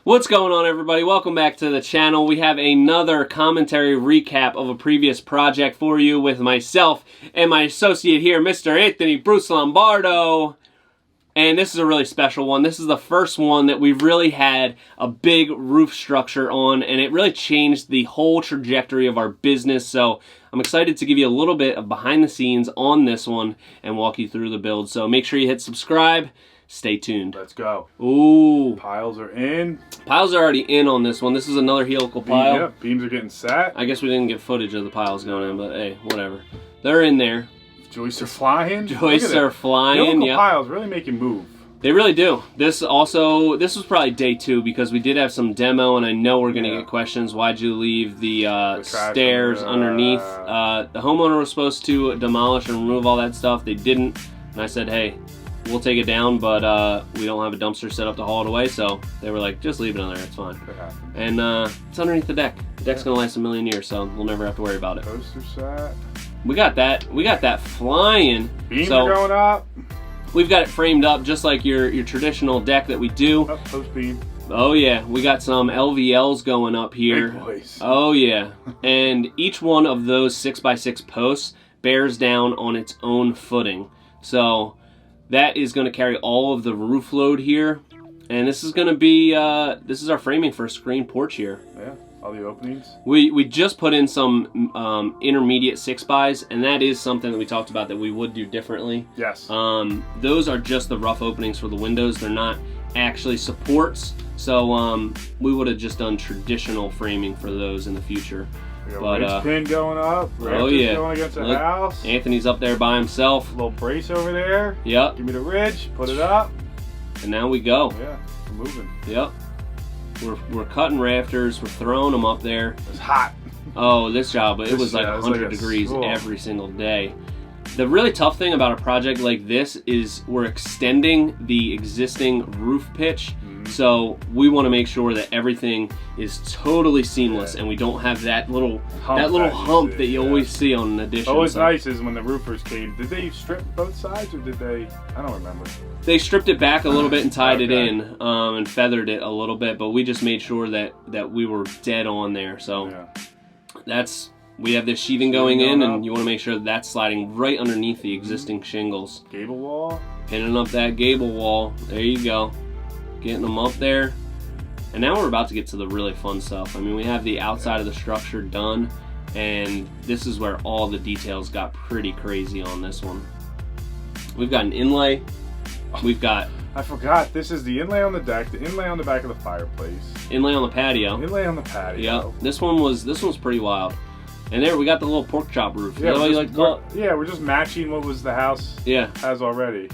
What's going on, everybody? Welcome back to the channel. We have another commentary recap of a previous project for you with myself and my associate here, Mr. Anthony Bruce Lombardo. And this is a really special one. This is the first one that we've really had a big roof structure on, and it really changed the whole trajectory of our business. So I'm excited to give you a little bit of behind the scenes on this one and walk you through the build. So make sure you hit subscribe. Stay tuned. Let's go. Ooh. Piles are in. Piles are already in on this one. This is another helical pile. Yep, beams are getting set. I guess we didn't get footage of the piles going in, but hey, whatever. They're in there. Joists are flying. Joists are flying. Helical Yep. piles really making move. They really do. This was probably day 2 because we did have some demo, and I know we're going to get questions. Why'd you leave the stairs underneath? The homeowner was supposed to demolish and remove all that stuff. They didn't, and I said, hey, we'll take it down, but we don't have a dumpster set up to haul it away, so they were like, just leave it on there, it's fine. And it's underneath the deck. The deck's gonna last a million years, so we'll never have to worry about it. Poster set. We got that flying. Beams are going up. We've got it framed up just like your traditional deck that we do. Up, post beam. Oh yeah, we got some LVLs going up here. Big boys. Oh yeah, and each one of those 6x6 posts bears down on its own footing. So that is going to carry all of the roof load here, and this is going to be this is our framing for a screen porch here. Yeah, all the openings. We just put in some intermediate 6x, and that is something that we talked about that we would do differently. Yes. Those are just the rough openings for the windows. They're not actually supports, so we would have just done traditional framing for those in the future. We got ridge pin going up. Oh yeah, going against the house. Anthony's up there by himself. Little brace over there. Yep. Give me the ridge. Put it up. And now we go. Yeah, we're moving. Yep. We're cutting rafters. We're throwing them up there. It's hot. Oh, this job, it was like 100 degrees every single day. The really tough thing about a project like this is we're extending the existing roof pitch. So we want to make sure that everything is totally seamless, and we don't have that little hump that you always see on an addition. Always nice is when the roofers came. Did they strip both sides, or did they? I don't remember. They stripped it back a little bit and tied it in and feathered it a little bit, but we just made sure that we were dead on there. So we have this sheathing going in, and you want to make sure that's sliding right underneath the existing shingles. Gable wall. Pinning up that gable wall. There you go. Getting them up there. And now we're about to get to the really fun stuff. I mean, we have the outside of the structure done, and this is where all the details got pretty crazy on this one. We've got an inlay. We've got... I forgot, this is the inlay on the deck, the inlay on the back of the fireplace. Inlay on the patio. Inlay on the patio. Yep. This one was pretty wild. And there we got the little pork chop roof. Yeah, is that what you like to call it? Yeah, we're just matching what was the house has already.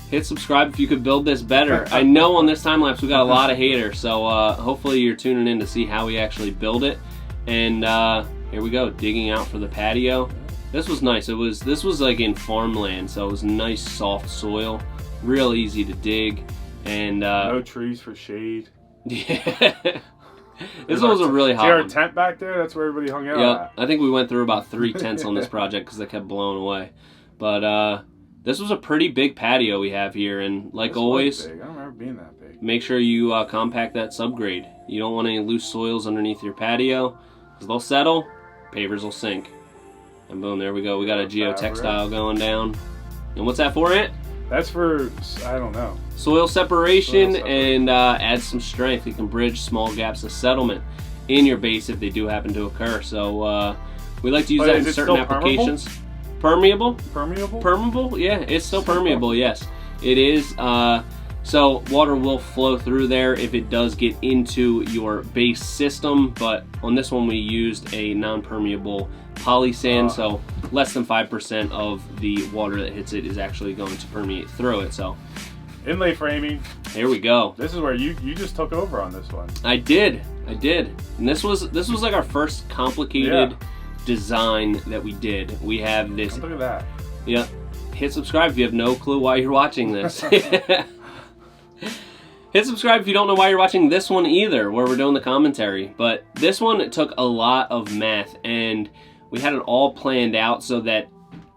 Hit subscribe if you could build this better. I know on this time lapse we got a lot of haters, so hopefully you're tuning in to see how we actually build it. And here we go, digging out for the patio. This was nice. This was like in farmland, so it was nice soft soil, real easy to dig, and no trees for shade. Yeah. This one was a really hot one. Is there a tent back there? That's where everybody hung out at. I think we went through about 3 tents on this project because they kept blowing away. But this was a pretty big patio we have here, and like always, big. I don't remember being that big. Make sure you compact that subgrade. You don't want any loose soils underneath your patio, because they'll settle, pavers will sink. And boom, there we go. We got a geotextile going down. And what's that for, Ant? That's for, I don't know. Soil separation, and add some strength. You can bridge small gaps of settlement in your base if they do happen to occur. So we like to use that in certain applications. Permeable? Permeable? Yeah, it's still permeable, yes. It is. So water will flow through there if it does get into your base system, but on this one we used a non-permeable poly sand, so less than 5% of the water that hits it is actually going to permeate through it. So inlay framing. Here we go. This is where you just took over on this one. I did. And this was like our first complicated design that we did. We have this. Look at that. Yeah. Hit subscribe if you have no clue why you're watching this. Hit subscribe if you don't know why you're watching this one either, where we're doing the commentary. But this one took a lot of math, and we had it all planned out so that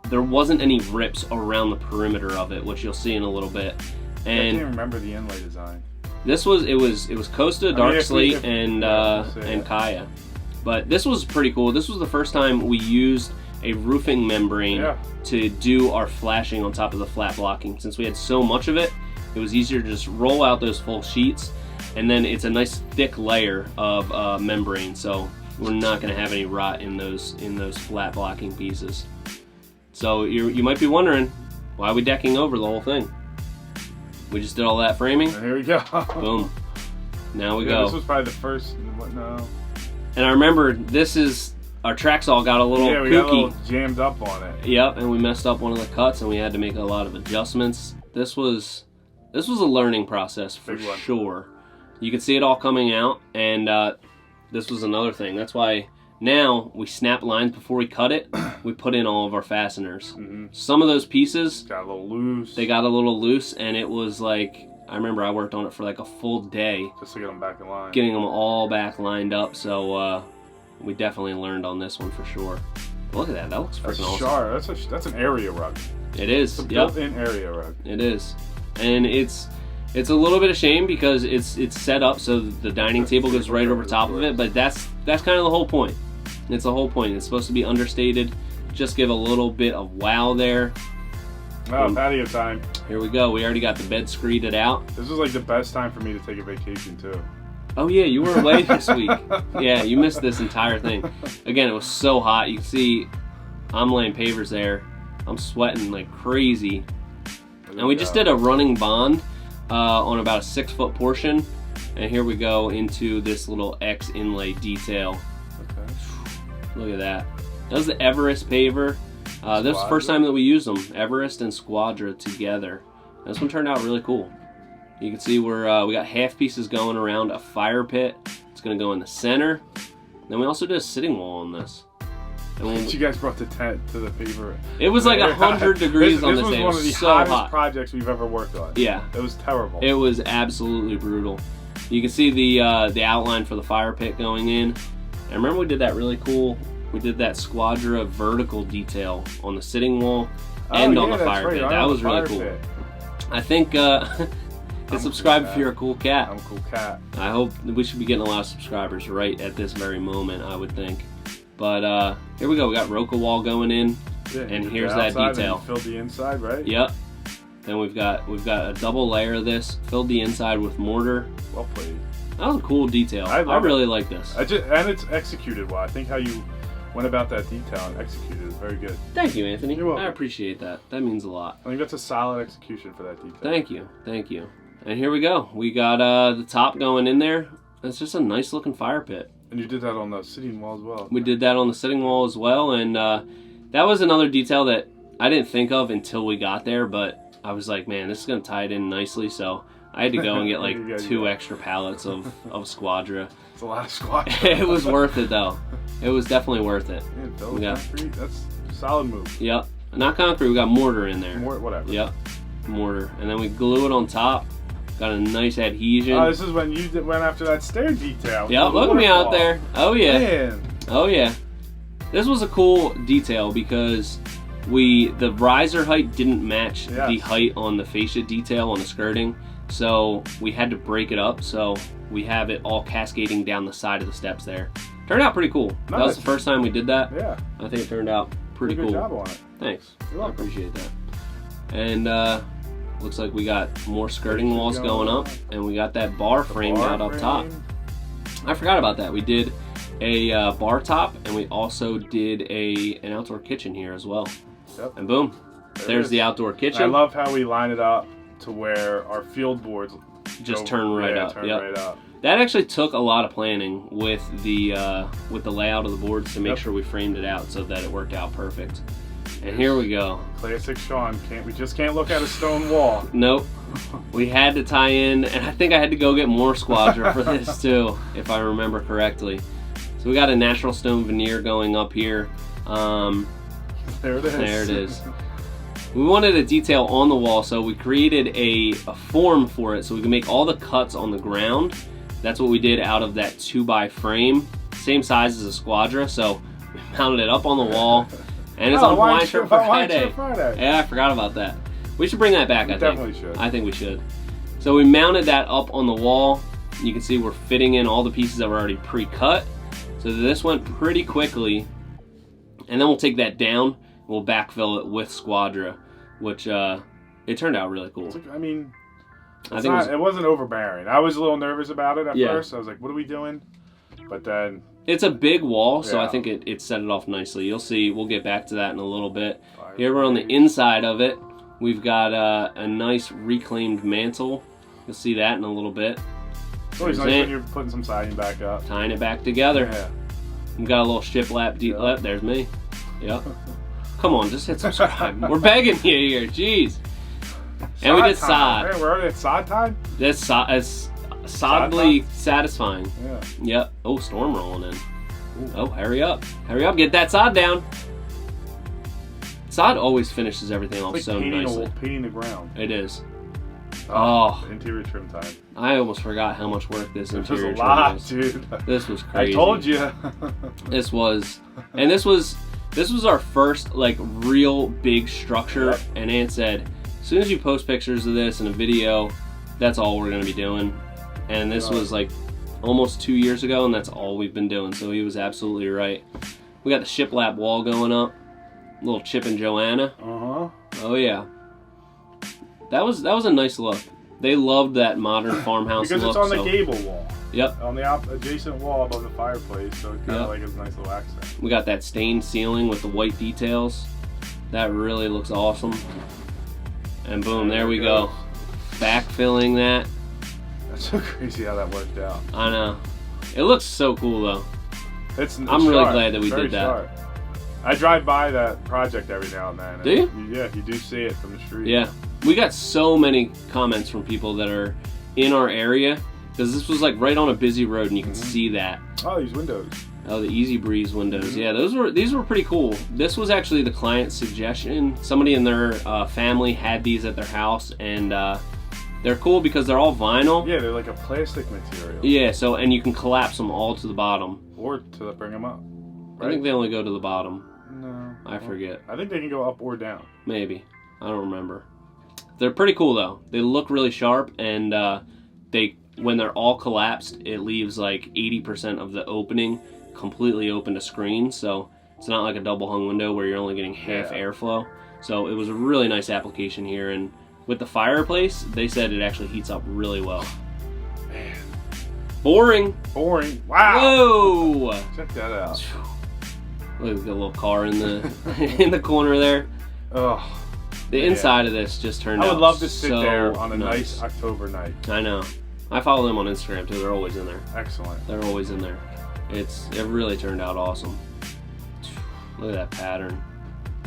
there wasn't any rips around the perimeter of it, which you'll see in a little bit. And I can't remember the inlay design. This was it was Costa, Dark Slate, and Khaya. But this was pretty cool. This was the first time we used a roofing membrane to do our flashing on top of the flat blocking. Since we had so much of it, it was easier to just roll out those full sheets, and then it's a nice thick layer of membrane, so we're not going to have any rot in those flat blocking pieces. So you might be wondering, why are we decking over the whole thing? We just did all that framing. And here we go. Boom. Now we go. This was probably the first. No. And I remember our track saw got a little kooky. We got a little jammed up on it. Yep, and we messed up one of the cuts, and we had to make a lot of adjustments. This was a learning process for sure. You could see it all coming out, and this was another thing. That's why now we snap lines before we cut it. We put in all of our fasteners. Some of those pieces got a little loose. They got a little loose, and it was like, I remember I worked on it for like a full day. Just to get them back in line. Getting them all back lined up, so we definitely learned on this one for sure. Look at that, that looks freaking awesome. Sharp. That's an area rug. It is. It's a built-in area rug. It is. And it's a little bit of shame because it's set up so the dining table goes right over top of it, but that's kind of the whole point. It's the whole point. It's supposed to be understated, just give a little bit of wow there. Oh, patio time. Here we go. We already got the bed screeded out. This was like the best time for me to take a vacation too. Oh yeah, you were away this week. Yeah, you missed this entire thing. Again, it was so hot. You can see I'm laying pavers there. I'm sweating like crazy. And we just did a running bond on about a 6-foot portion. And here we go into this little X inlay detail. Okay. Look at that. That was the Everest paver. This was the first time that we used them, Everest and Squadra together. This one turned out really cool. You can see we got half pieces going around a fire pit. It's going to go in the center. Then we also did a sitting wall on this. And you guys brought the tent to the paver. It was like 100 degrees on this day. This was one of the hottest projects we've ever worked on. Yeah. It was terrible. It was absolutely brutal. You can see the outline for the fire pit going in. And remember we did that really cool, we did that Squadra vertical detail on the sitting wall and on the fire pit. That was really cool. I think subscribe if you're a cool cat. I'm a cool cat. I hope we should be getting a lot of subscribers right at this very moment, I would think. But here we go. We got Roca wall going in, and here's that detail. And filled the inside, right? Yep. Then we've got a double layer of this. Filled the inside with mortar. Well played. That was a cool detail. I really like this. And it's executed well. I think how you went about that detail and executed is very good. Thank you, Anthony. You're welcome. I appreciate that. That means a lot. I think that's a solid execution for that detail. Thank you. Thank you. And here we go. We got the top going in there. It's just a nice looking fire pit. And you did that on the sitting wall as well. We did that on the sitting wall as well, and that was another detail that I didn't think of until we got there, but I was like, man, this is going to tie it in nicely, so I had to go and get like 2 extra pallets of Squadra. It's a lot of Squadra. It was worth it, though. It was definitely worth it. Yeah, concrete, that's a solid move. Yep. Not concrete, we got mortar in there. Whatever. Yep. Mortar. And then we glue it on top. Got a nice adhesion. Oh, this is when you went after that stair detail. Yep, look at me out there. Oh, yeah. Man. Oh, yeah. This was a cool detail because the riser height didn't match the height on the fascia detail on the skirting. So we had to break it up so we have it all cascading down the side of the steps there. Turned out pretty cool. Nice. That was the first time we did that. Yeah. I think it turned out pretty cool. Good job on it. Thanks. I appreciate that. And looks like we got more skirting walls going up, and we got that bar frame out up top. I forgot about that. We did a bar top, and we also did an outdoor kitchen here as well. Yep. And boom, there's the outdoor kitchen. I love how we line it up to where our field boards just turn right up. Right up. That actually took a lot of planning with the layout of the boards to make sure we framed it out so that it worked out perfect. And here we go. Classic Sean. We just can't look at a stone wall. Nope. We had to tie in, and I think I had to go get more Squadra for this too, if I remember correctly. So we got a natural stone veneer going up here. There it is. There it is. We wanted a detail on the wall, so we created a form for it so we can make all the cuts on the ground. That's what we did out of that 2x frame. Same size as a Squadra, so we mounted it up on the wall. And it's on Wine Shirt for Friday. Yeah, I forgot about that. We should bring that back, I think. Definitely should. I think we should. So we mounted that up on the wall. You can see we're fitting in all the pieces that were already pre-cut. So this went pretty quickly. And then we'll take that down. We'll backfill it with Squadra, which it turned out really cool. I mean, it wasn't overbearing. I was a little nervous about it at first. I was like, what are we doing? But then... It's a big wall, so I think it set it off nicely. You'll see, we'll get back to that in a little bit. Here we're on the inside of it. We've got a nice reclaimed mantle. You'll see that in a little bit. It's always nice when you're putting some siding back up. Tying it back together. Yeah. We've got a little shiplap deep left. There's me. Yep. Come on, just hit subscribe. We're begging you here. Jeez. And we did sod. Hey, we're already at sod time? That's solidly satisfying. Yeah. Yep. Oh, storm rolling in. Ooh. Oh, hurry up. Hurry up. Get that sod down. Sod always finishes everything off so nicely. Painting the ground. It is. Oh. Interior trim time. I almost forgot how much work this interior trim was. Was. Dude. This was crazy. I told you. This was our first like real big structure. Yep. And Aunt said, as soon as you post pictures of this and a video, that's all we're gonna be doing. And this was like almost 2 years ago, and that's all we've been doing. So he was absolutely right. We got the shiplap wall going up. Little Chip and Joanna. Oh yeah. That was a nice look. They loved that modern farmhouse because look. Because it's on the gable wall. Yep. On the adjacent wall above the fireplace, so it's kind of like a nice little accent. We got that stained ceiling with the white details. That really looks awesome. And boom, there we go. Backfilling that. That's so crazy how that worked out. I know. It looks so cool though. I'm really glad that we did that. Sharp. I drive by that project every now and then. Do you? Yeah, you do see it from the street. Yeah. We got so many comments from people that are in our area because this was like right on a busy road and you can see that. Oh, these windows. Oh, the Easy Breeze windows. Yeah, these were pretty cool. This was actually the client's suggestion. Somebody in their family had these at their house, and they're cool because they're all vinyl. Yeah, they're like a plastic material. Yeah, so and you can collapse them all to the bottom. Or to bring them up. Right? I think they only go to the bottom. No. I forget. I think they can go up or down. Maybe. I don't remember. They're pretty cool though. They look really sharp, and when they're all collapsed, it leaves like 80% of the opening completely open to screen, so it's not like a double hung window where you're only getting half airflow. So it was a really nice application here, and with the fireplace, they said it actually heats up really well. Man. Boring. Wow. Whoa. Check that out. Look at the little car in the in the corner there. Oh. The inside of this just turned out so I would love to sit there on a nice October night. I know. I follow them on Instagram too. They're always in there. Excellent. They're always in there. It really turned out awesome. Look at that pattern.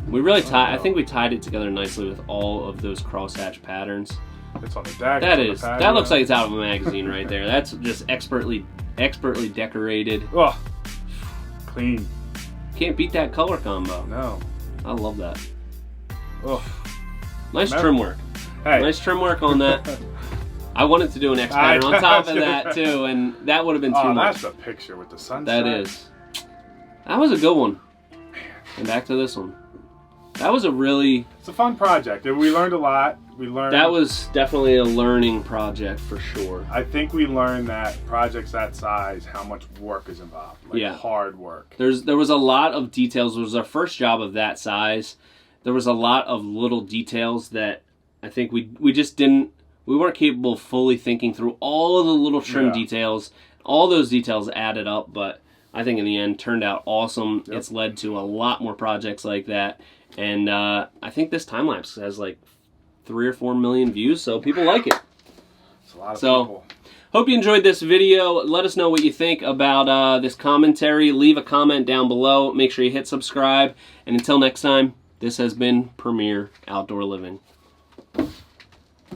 We really I think we tied it together nicely with all of those crosshatch patterns. It's on the deck. That looks like it's out of a magazine right there. That's just expertly decorated. Oh, clean. Can't beat that color combo. No. I love that. Oh. Nice trim work. Hey. Nice trim work on that. I wanted to do an X pattern on top of that too, and that would have been too much. That's the picture with the sunset. That is. That was a good one. And back to this one. That was It's a fun project. We learned a lot. That was definitely a learning project for sure. I think we learned that projects that size, how much work is involved. Hard work. There was a lot of details. It was our first job of that size. There was a lot of little details that I think we weren't capable of fully thinking through all of the little trim details. All those details added up, but I think in the end turned out awesome. Yep. It's led to a lot more projects like that. And I think this time-lapse has like 3 or 4 million views, so people like it. It's a lot of people. Hope you enjoyed this video. Let us know what you think about this commentary. Leave a comment down below. Make sure you hit subscribe. And until next time, this has been Premier Outdoor Living.